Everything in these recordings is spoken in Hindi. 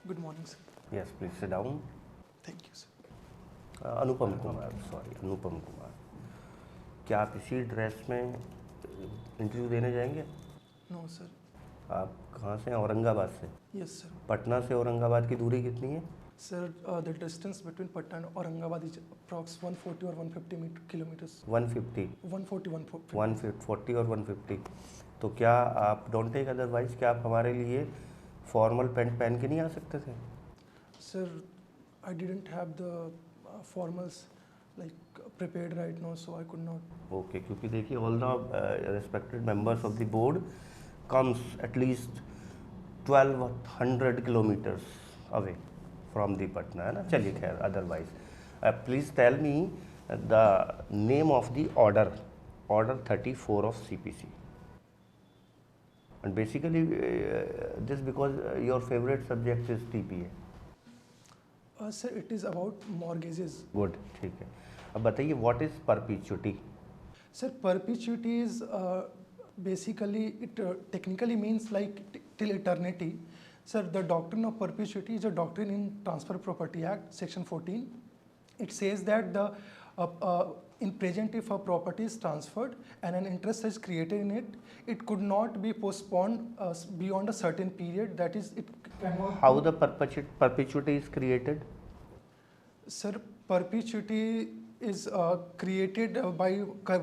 Good morning, sir. Yes, please sit down. Thank you, sir. Anupam Kumar, sorry Anupam Kumar, क्या आप इसी ड्रेस में इंटरव्यू देने जाएंगे? No, sir. आप कहाँ से हैं? औरंगाबाद से। Yes, sir. पटना से औरंगाबाद की दूरी कितनी है? Sir, the distance between Patna and Aurangabad is approx 140 or 150 kilometers. 150, 140, 140. 140 और 150। तो क्या आप डोंट टेक अदरवाइज, क्या आप हमारे लिए फॉर्मल पैंट पहन के नहीं आ सकते थे? Sir, I didn't have the formals prepared right now, so I could not. Okay, क्योंकि देखिए all the respected members of the board comes at least 1200 kilometres away from the Patna, है ना? चलिए खैर, otherwise please tell me the name of the order 34 of CPC, and basically this because your favourite subject is TPA. Sir, it is about mortgages. Good, ठीक है। अब बताइए what is perpetuity? Sir, perpetuity is basically it technically means till eternity. Sir, the doctrine of perpetuity is a doctrine in Transfer Property Act, Section 14. It says that in present, if a property is transferred and an interest is created in it, it could not be postponed beyond a certain period. That is, it cannot. How the perpetuity is created? Sir, perpetuity is created by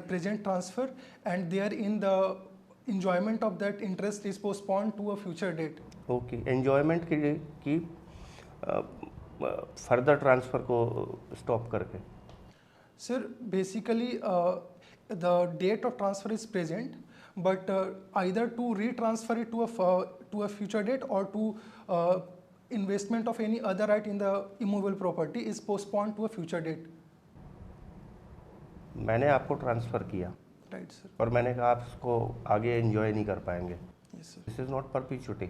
present transfer, and therein the enjoyment of that interest is postponed to a future date. Okay, enjoyment की फर्दर ट्रांसफ़र को स्टॉप करके। Sir, basically the date of transfer is present, but either to retransfer it to a future date or to investment of any other right in the immovable property is postponed to a future date. मैंने आपको ट्रांसफ़र किया, Right, sir. और मैंने कहा आप इसको आगे एंजॉय नहीं कर पाएंगे। Yes, sir. This is not perpetuity.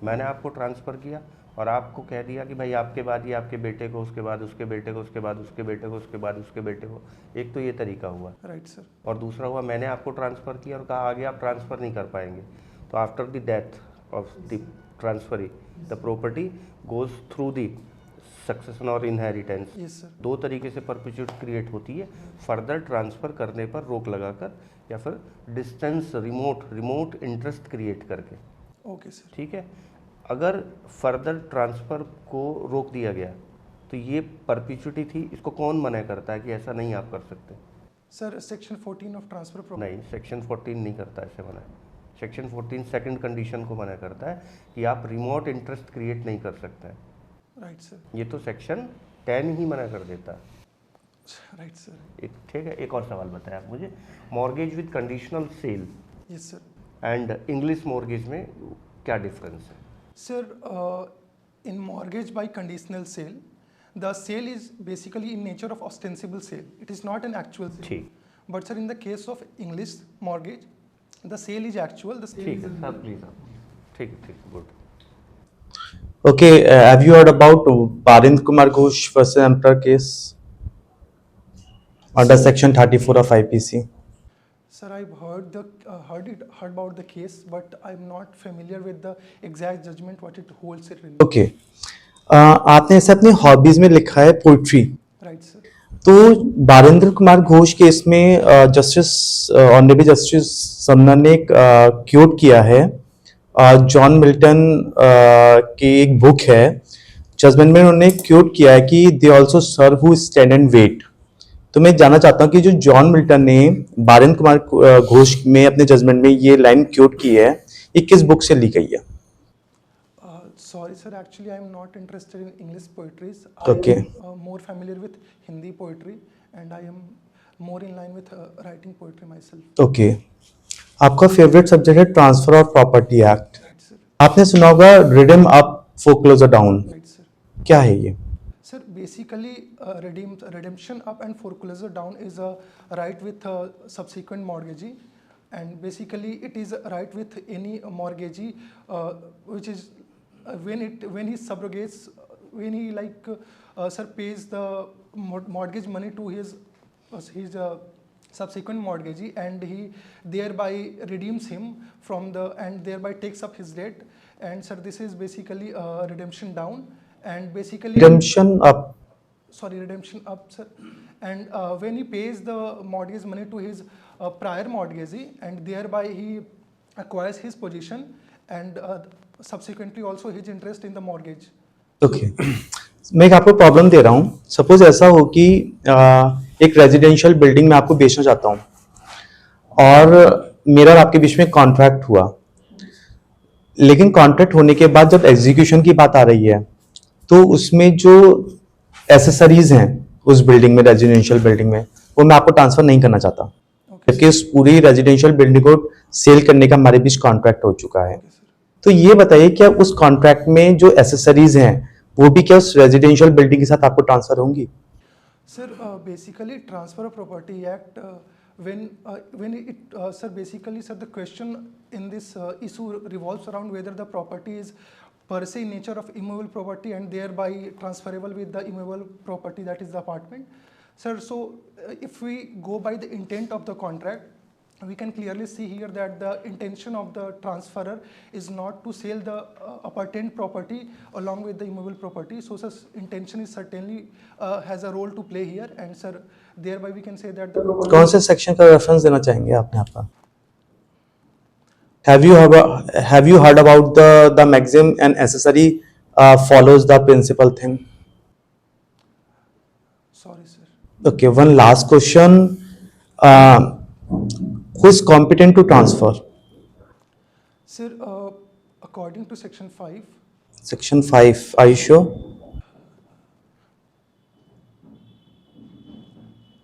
मैंने आपको ट्रांसफ़र किया और आपको कह दिया कि भाई आपके बाद ये आपके बेटे को, उसके बाद उसके बेटे को, उसके बाद उसके बेटे को, उसके बाद उसके बेटे को। एक तो ये तरीका हुआ, Right, sir. और दूसरा हुआ मैंने आपको ट्रांसफ़र किया और कहा आगे आप ट्रांसफ़र नहीं कर पाएंगे। तो after the death of the transferee the property goes through the succession और इनहेरिटेंस। Yes, sir. दो तरीके से परपेचुइटी क्रिएट होती है, फर्दर ट्रांसफ़र करने पर रोक लगाकर, या फिर डिस्टेंस रिमोट इंटरेस्ट क्रिएट करके। Okay, sir. ठीक है, अगर फर्दर ट्रांसफ़र को रोक दिया गया तो ये परपेचुइटी थी। इसको कौन मना करता है कि ऐसा नहीं आप कर सकते? Sir, Section 14 of Transfer Property. नहीं, सेक्शन 14 नहीं करता ऐसे मना। सेक्शन 14 सेकंड कंडीशन को मना करता है कि आप रिमोट इंटरेस्ट क्रिएट नहीं कर सकते हैं। Right, sir. ये तो सेक्शन 10 ही मना कर देता है। Right, sir. ठीक है, एक और सवाल बताएं आप मुझे। Mortgage with conditional cell Yes, sir. And English mortgage में क्या डिफरेंस है? Sir, in mortgage by conditional sale, the sale is basically in nature of ostensible sale. It is not an actual sale. ठीक, But sir, in the case of English mortgage, the sale is actual. The sale ठीक is है सर, प्लीज आप, ठीक है, good. Okay, have you heard about Barind Kumar Ghosh versus Employer case under Section 34 of IPC? Sir, I've heard about the case, but I'm not familiar with the exact judgment what it holds it really. Okay, आपने इसे अपनी हॉबीज में लिखा है पोइट्री। Right, sir. तो बारिंद्र कुमार घोष केस में जस्टिस ऑनरेबल जस्टिस समना ने क्योट किया है जॉन मिल्टन की एक बुक है, जजमेंट में उन्होंने क्योट किया है कि they also serve who stand and wait. तो मैं जानना चाहता हूँ कि जो जॉन मिल्टन ने बारिंद्र कुमार घोष में अपने जजमेंट में ये लाइन क्योट की है, ये किस बुक से ली गई है? Sorry, sir. Actually, I'm not interested in English poetries. Okay. I am more familiar with Hindi poetry, and I am more in line with writing poetry myself. Okay, आपका फेवरेट सब्जेक्ट है transfer of property act. Right, sir. आपने सुना होगा redeem up foreclosure down, Right, sir. क्या है ये? Sir, basically, redemption up and foreclosure down is a right with subsequent mortgagee, and basically it is a right with any mortgagee, which is when he subrogates, when he sir pays the mortgage money to his subsequent mortgagee, and he thereby redeems him from and thereby takes up his debt, and sir, this is basically redemption down, and basically redemption up. sorry, redemption up, sir. And when he pays the mortgage money to his prior mortgagee, and thereby he acquires his position, and subsequently also his interest in the mortgage. Okay मैं एक आपको प्रॉब्लम दे रहा हूँ. सपोज ऐसा हो कि एक रेजिडेंशियल बिल्डिंग में आपको बेचना चाहता हूँ और मेरा और आपके बीच में कॉन्ट्रैक्ट हुआ, लेकिन कॉन्ट्रैक्ट होने के बाद जब एग्जीक्यूशन की बात आ रही है तो उसमें जो एसेसरीज हैं उस बिल्डिंग में, रेजिडेंशियल बिल्डिंग में, वो मैं आपको ट्रांसफर नहीं करना चाहता क्योंकि उस पूरी रेजिडेंशियल बिल्डिंग को सेल करने का हमारे बीच कॉन्ट्रैक्ट हो चुका है. तो ये बताइए क्या उस कॉन्ट्रैक्ट में जो एसेसरीज हैं वो भी क्या उस रेजिडेंशियल बिल्डिंग के साथ आपको ट्रांसफर होंगी? Sir, basically Transfer of Property Act, when it, sir, basically, sir, the question in this issue revolves around whether the property is per se in nature of immovable property and thereby transferable with the immovable property, that is the apartment. Sir, so if we go by the intent of the contract, we can clearly see here that the intention of the transferor is not to sell the appertant property along with the immovable property. So such intention is certainly has a role to play here, and sir, thereby we can say that the कौन से सेक्शन का रेफरेंस देना चाहेंगे आपने आपका? Have you heard about the maxim and accessory follows the principal thing? Sorry, sir. Okay, one last question. Who is competent to transfer? Sir, according to Section 5, Section 5, are you sure?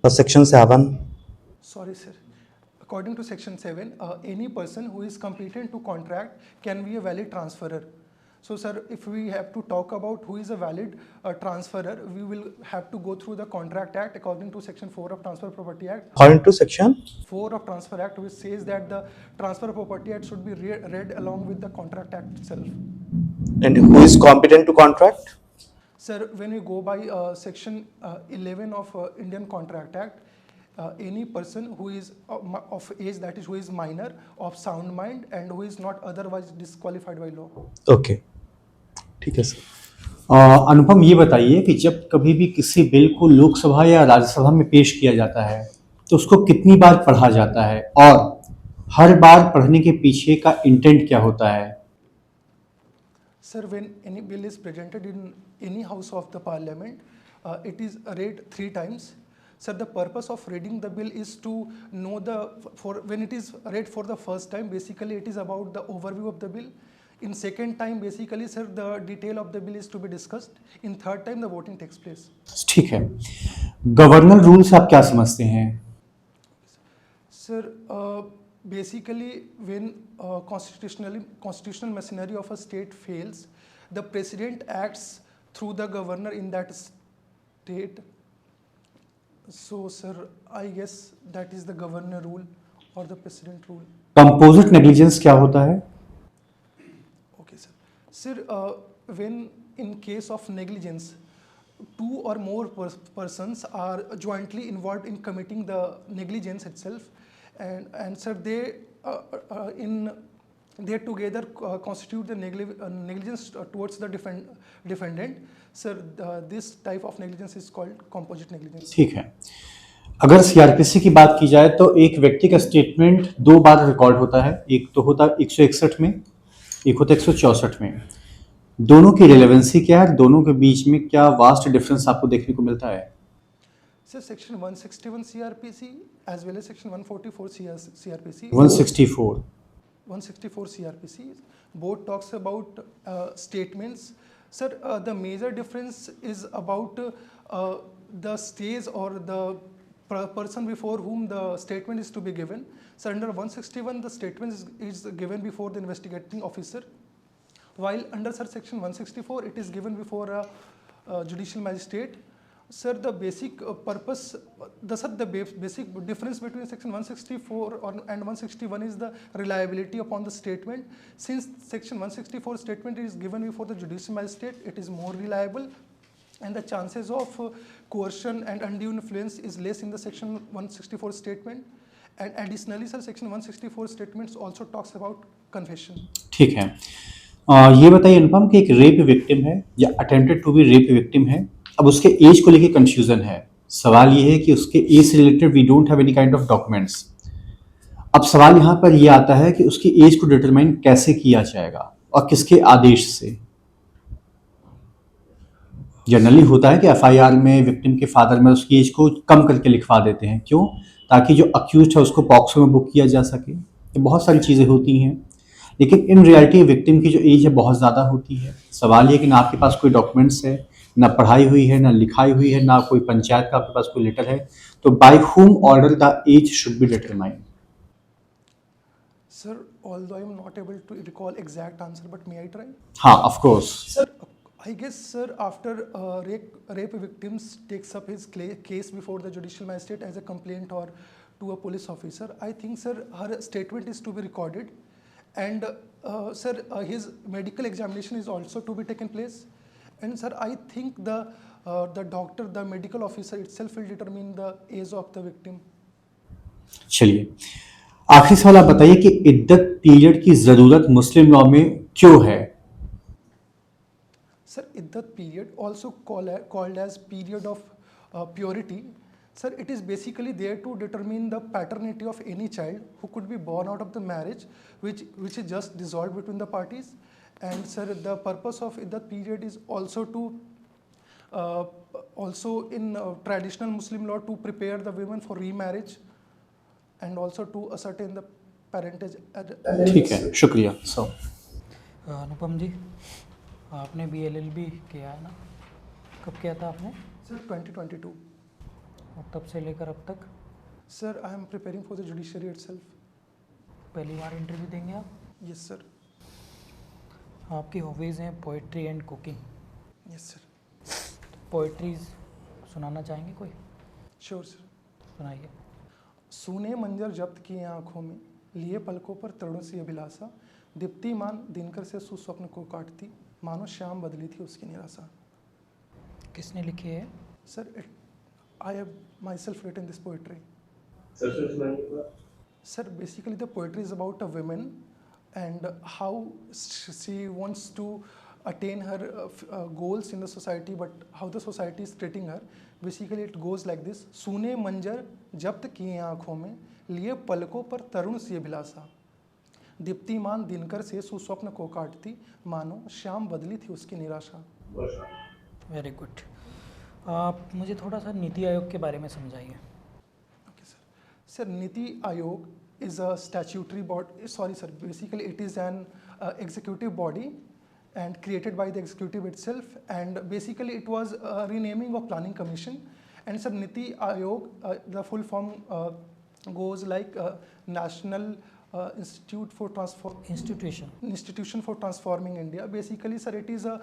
Or Section 7? sorry, sir. According to Section 7, any person who is competent to contract can be a valid transferor. So, sir, if we have to talk about who is a valid transferor, we will have to go through the Contract Act according to Section 4 of Transfer Property Act. According to Section? 4 of Transfer Act, which says that the Transfer Property Act should be read along with the Contract Act itself. And who is competent to contract? Sir, when we go by Section 11 of Indian Contract Act, any person who is of age, that is who is minor, of sound mind, and who is not otherwise disqualified by law. Okay, ठीक है सर. अनुपम, ये बताइए कि जब कभी भी किसी बिल को लोकसभा या राज्यसभा में पेश किया जाता है तो उसको कितनी बार पढ़ा जाता है और हर बार पढ़ने के पीछे का इंटेंट क्या होता है? Sir, when any bill is presented in any house of the parliament, it is read 3 times. Sir, the purpose of reading the bill is to know when it is read for the first time, basically it is about the overview of the bill. In second time, basically, sir, the detail of the bill is to be discussed. In third time, the voting takes place. ठीक है. गवर्नर रूल से आप क्या समझते हैं? Sir, basically, when constitutional machinery of a state fails, the president acts through the governor in that state. So, sir, I guess that is the governor rule or the president rule. Composite negligence क्या होता है? Okay, sir. Sir, when in case of negligence, 2 or more persons are jointly involved in committing the negligence itself, and sir, they together constitute the negligence towards the defendant. Sir, this type of negligence is called composite negligence. ठीक है. अगर सीआरपीसी की बात की जाए तो एक व्यक्ति का स्टेटमेंट 2 बार रिकॉर्ड होता है. एक तो होता है 161 में, एक होता है 164 में. दोनों की रिलेवेंसी क्या है? दोनों के बीच में क्या वास्ट डिफरेंस आपको देखने को मिलता है? Sir, Section 161 CRPC as well as Section 144 CRPC. 164 CRPC both talks about statements. Sir, the major difference is about the stage or the person before whom the statement is to be given. So under 161, the statement is given before the investigating officer, while under Section 164, it is given before a judicial magistrate. Sir, the basic purpose, the basic difference between Section 164 and 161 is the reliability upon the statement. Since Section 164 statement is given before the judicial magistrate, it is more reliable, and the chances of coercion and undue influence is less in the Section 164 statement. And additionally, sir, Section 164 statements also talks about confession. ठीक है. ये बताइए अनुपम कि एक रेप विक्टिम है या attempted to be rape victim है, अब उसके एज को लेके कंफ्यूजन है। सवाल ये है कि उसके एज से related we don't have any kind of documents. अब सवाल यहाँ पर ये आता है कि उसकी एज को डिटरमाइन कैसे किया जाएगा और किसके आदेश से। जनरली होता है कि एफआईआर में विक्टिम के फादर में उसकी एज को कम करके लिखवा देते हैं, क्यों? ताकि जो अक्यूज है उसको पॉक्सो में बुक किया जा सके। ये बहुत सारी चीज़ें होती हैं, लेकिन इन रियलिटी विक्टिम की जो एज है बहुत ज़्यादा होती है। सवाल ये कि ना आपके पास कोई डॉक्यूमेंट्स है, ना पढ़ाई हुई है, ना लिखाई हुई है, ना कोई पंचायत का आपके पास कोई लेटर है, तो by whom order the age should be determined. Sir, although I am not able to recall exact answer, but may I try? हाँ, of course. Sir, I guess, sir, after rape victims takes up his case before the judicial magistrate as a complaint or to a police officer, I think, sir, her statement is to be recorded, and sir, his medical examination is also to be taken place, and sir, I think the doctor, the medical officer itself will determine the age of the victim. चलिए, आखिरी सवाल आप बताइए कि इद्दत पीरियड की जरूरत मुस्लिम लॉ में क्यों है? Sir, iddat period, also called as period of purity, sir, it is basically there to determine the paternity of any child who could be born out of the marriage which is just dissolved between the parties. And sir, the purpose of iddat period is also to also in traditional Muslim law to prepare the women for remarriage and also to ascertain the parentage. ठीक है, शुक्रिया। सो अनुपम जी, आपने भी एलएलबी किया है ना? कब किया था आपने? Sir, 2022. और तब से लेकर अब तक Sir, I am preparing for the judiciary itself. पहली बार इंटरव्यू देंगे आप? Yes, sir. आपकी हॉबीज़ हैं poetry and cooking. Yes, sir. Poetries सुनाना चाहेंगे कोई? Sure, sir. सुनाइए। सूने मंजर जब्त किए आंखों में, लिए पलकों पर तरुण सी अभिलाषा, दीप्तिमान दिनकर से सुस्वप्न को काटती, मानो श्याम बदली थी उसकी निराशा। किसने लिखी है? Sir, I have myself written this poetry. Sir, basically the poetry is about a woman and how she wants to attain her goals in the society, but how the society is treating her. Basically it goes like this: सूने मंजर जब्त किए आंखों में, लिए पलकों पर तरुण सी अभिलाषा, दीप्तिमान दिनकर से सुस्वप्न को काटती, मानो श्याम बदली थी उसकी निराशा। Very good. आप मुझे थोड़ा सा नीति आयोग के बारे में समझाइए। Okay, sir. Sir, Niti Aayog is a statutory body. Sorry, sir. Basically, it is an executive body and created by the executive itself. And basically, it was a renaming of Planning Commission. And sir, Niti Aayog, the full form goes like National Institute for Institution for Transforming India. Basically, sir, it is a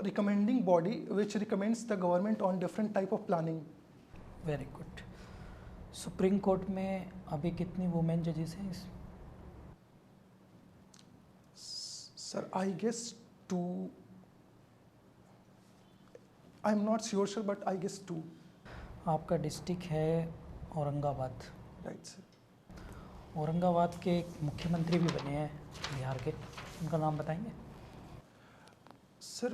recommending body which recommends the government on different type of planning. Very good. Supreme court में अभी कितनी वुमेन जजेस हैं? Sir, I guess two. I'm not sure, sir, but I guess two. आपका डिस्ट्रिक्ट है औरंगाबाद। Right, sir. औरंगाबाद के एक मुख्यमंत्री भी बने हैं बिहार के, उनका नाम बताएंगे? Sir,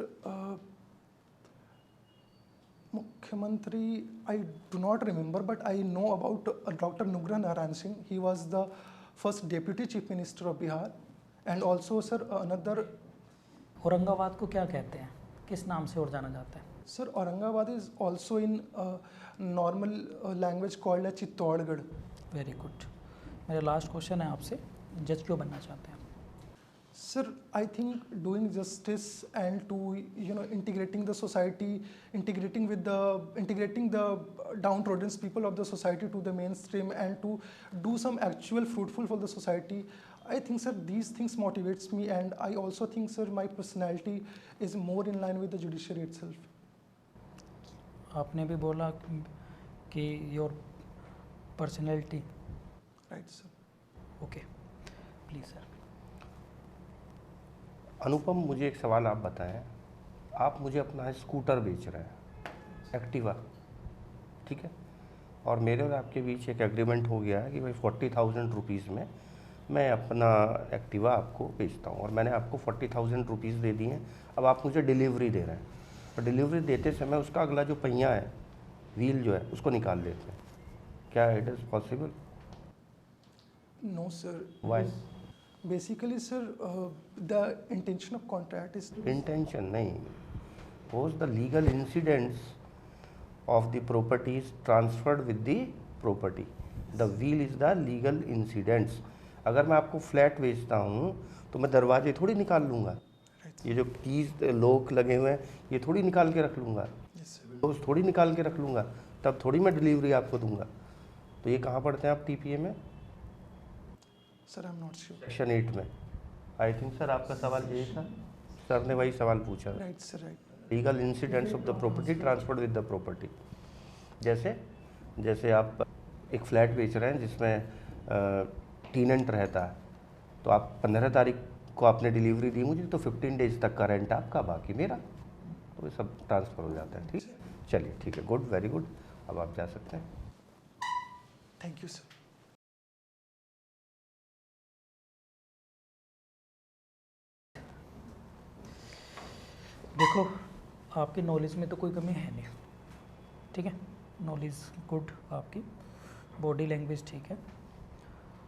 Mukhyamantri, I do not remember, but I know about Dr. Nugra Narayan Singh. He was the first Deputy Chief Minister of Bihar. And also, sir, another... Aurangabad को क्या कहते हैं, किस नाम से और जाना जाता है? Sir, Aurangabad is also in normal language called as Chittorgarh. Very good. मेरा लास्ट क्वेश्चन है आपसे, जज क्यों बनना चाहते हैं? Sir, I think doing justice and to integrating the society, integrating the downtrodden people of the society to the mainstream and to do some actual fruitful for the society. I think, sir, these things motivates me, and I also think, sir, my personality is more in line with the judiciary itself. आपने भी बोला कि your personality. Right, sir. Okay, please sir. Anupam, मुझे एक सवाल आप बताएं। आप मुझे अपना स्कूटर बेच रहे हैं, एक्टिवा, ठीक है, और मेरे और आपके बीच एक एग्रीमेंट हो गया है कि भाई 40,000 रुपीज़ में मैं अपना एक्टिवा आपको बेचता हूँ और मैंने आपको 40,000 रुपीज़ दे दिए हैं। अब आप मुझे डिलीवरी दे रहे हैं और डिलीवरी देते समय उसका अगला जो पहिया है, व्हील जो है, उसको निकाल देते हैं। क्या it is possible? No, sir. Why? Basically, sir, the intention of contract is to. Intention नहीं, suppose the legal incidents of the property is transferred with the property. The wheel is the legal incidents. अगर मैं आपको फ्लैट बेचता हूँ तो मैं दरवाजे थोड़ी निकाल लूँगा, ये जो कीज लॉक लगे हुए हैं ये थोड़ी निकाल के रख लूँगा, तो थोड़ी निकाल के रख लूँगा, तब थोड़ी मैं डिलीवरी आपको दूंगा। तो ये कहाँ पढ़ते हैं आप टीपीए में? Sir I am not sure. Section 8 में। आई थिंक सर आपका सवाल यही था, सर ने वही सवाल पूछा। Right sir, right. Legal incidents of the property transferred with the property. जैसे आप एक फ्लैट बेच रहे हैं जिसमें टेनेंट रहता है, तो आप 15 तारीख को आपने डिलीवरी दी मुझे, तो 15 डेज तक का रेंट आपका, बाकी मेरा, तो ये सब ट्रांसफ़र हो जाता है। ठीक, चलिए ठीक है, गुड, वेरी गुड। अब आप जा सकते हैं। Thank you sir. देखो, आपकी नॉलेज में तो कोई कमी है नहीं, ठीक है, नॉलेज गुड आपकी, बॉडी लैंग्वेज ठीक है,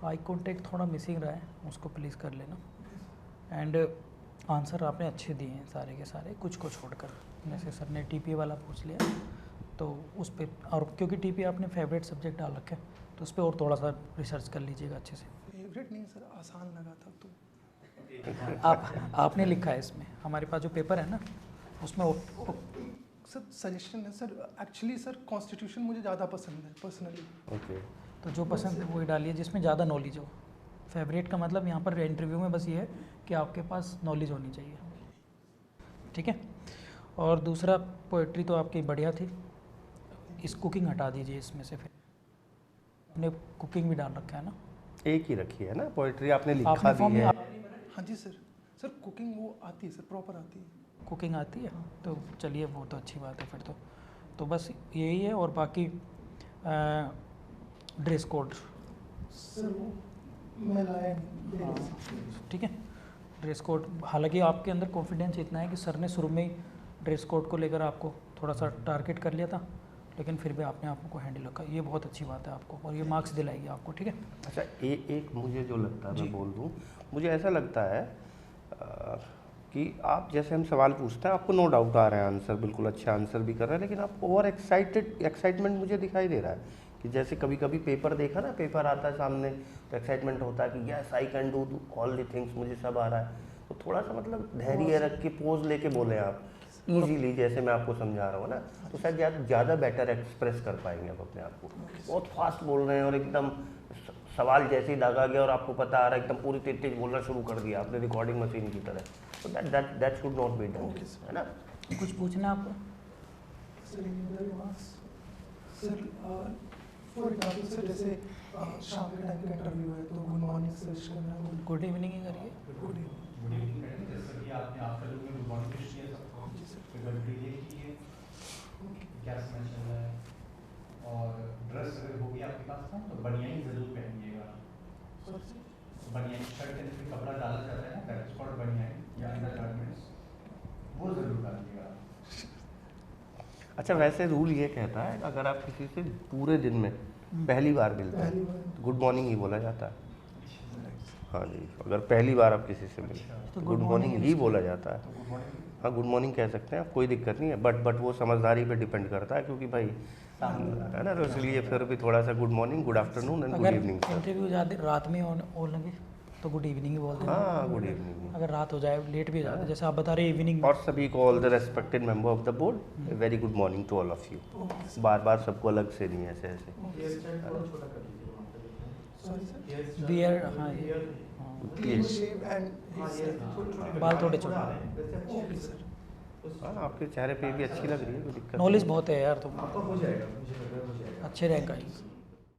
आई कॉन्टेक्ट थोड़ा मिसिंग रहा है, उसको प्लीज़ कर लेना। एंड आंसर आपने अच्छे दिए हैं सारे के सारे, कुछ को छोड़कर। जैसे सर ने टीपी वाला पूछ लिया तो उस पर, और क्योंकि टीपी आपने फेवरेट सब्जेक्ट डाल रखा है तो उस पर और थोड़ा सा रिसर्च कर लीजिएगा अच्छे से। फेवरेट नहीं सर, आसान लगा था तो। आपने लिखा है इसमें, हमारे पास जो पेपर है ना उसमें सर सजेशन है सर, एक्चुअली सर कॉन्स्टिट्यूशन मुझे ज़्यादा पसंद है पर्सनली। ओके, तो जो पसंद है वही डालिए जिसमें ज़्यादा नॉलेज हो। फेवरेट का मतलब यहाँ पर इंटरव्यू में बस ये है कि आपके पास नॉलेज होनी चाहिए, ठीक है। और दूसरा, पोइट्री तो आपकी बढ़िया थी, इस कुकिंग हटा दीजिए इसमें से, फिर आपने कुकिंग भी डाल रखा है ना, एक ही रखी है ना, पोइट्री आपने लिखा आपने फॉर्म भी में है। हाँ जी सर, सर कुकिंग वो आती है सर, प्रॉपर आती है। कुकिंग आती है तो चलिए वो तो अच्छी बात है फिर तो बस यही है। और बाकी ड्रेस कोड सर वो मैं लाया नहीं। ठीक है, ड्रेस कोड, हालांकि आपके अंदर कॉन्फिडेंस इतना है कि सर ने शुरू में ही ड्रेस कोड को लेकर आपको थोड़ा सा टारगेट कर लिया था, लेकिन फिर भी आपने आपको हैंडल रखा, ये बहुत अच्छी बात है आपको, और ये मार्क्स दिलाएगी आपको, ठीक है। अच्छा, एक मुझे जो लगता है, मैं बोल दूँ, मुझे ऐसा लगता है कि आप जैसे हम सवाल पूछते हैं, आपको नो डाउट आ रहा है आंसर, बिल्कुल अच्छा आंसर भी कर रहे हैं, लेकिन आप ओवर एक्साइटमेंट मुझे दिखाई दे रहा है कि जैसे कभी कभी पेपर देखा ना, पेपर आता है सामने तो एक्साइटमेंट होता है कि yes I can do all the things, मुझे सब आ रहा है। तो थोड़ा सा मतलब धैर्य रख के पोज लेके बोले आप इजीली, जैसे मैं आपको समझा रहा हूँ ना, तो शायद ज़्यादा बेटर एक्सप्रेस कर पाएंगे आप अपने आप को। बहुत फास्ट बोल रहे हैं और एकदम सवाल जैसे ही दागा गया और आपको पता आ रहा है, एकदम पूरी तेज बोलना शुरू कर दिया आपने, रिकॉर्डिंग मशीन की तरह, तो that should not be done, है ना। कुछ पूछना है आपको? सर फॉर एग्जाम्पल सर, जैसे शाम के टाइम का इंटरव्यू है तो गुड मॉर्निंग सर करना है, गुड इवनिंग ही करिए। Good evening. क्या समझ चल रहा है, और ड्रेस अगर होगी आपके पास ना तो बनियान जरूर पहनिएगा। बनियान शर्ट के अंदर कपड़ा डाला जाता है ना, दैट इज कॉल्ड बनियान या अंडरगारमेंट्स, वो जरूर डालिएगा। अच्छा, वैसे रूल ये कहता है अगर आप किसी से पूरे दिन में पहली बार मिलते हैं तो गुड मॉर्निंग ही बोला जाता है। हाँ जी, अगर पहली बार आप किसी से मिलते हैं तो गुड मॉर्निंग ही बोला जाता है। हाँ, गुड मॉर्निंग कह सकते हैं आप, कोई दिक्कत नहीं है, बट वो समझदारी पे डिपेंड करता है, क्योंकि भाई है ना, तो इसलिए फिर भी थोड़ा सा good morning, good afternoon and good अगर इवनिंग सर। इंटरव्यू ज़्यादा रात में हो लगे तो गुड इवनिंग ही बोल देना। हाँ, गुड इवनिंग। अगर रात हो जाए, लेट भी हो जाए, जैसे आप बता रहे इवनिंग, और सभी को, all the respected member of the board, very good morning to all of you. बार बार सबको अलग से नहीं, ऐसे ऐसे। बियर, हाँ ये शेव एंड बाल थोड़े छोटे। हाँ, आपके चेहरे पे भी अच्छी लग रही है, कोई दिक्कत नॉलेज बहुत है यार, तुम अच्छे रैंक आई।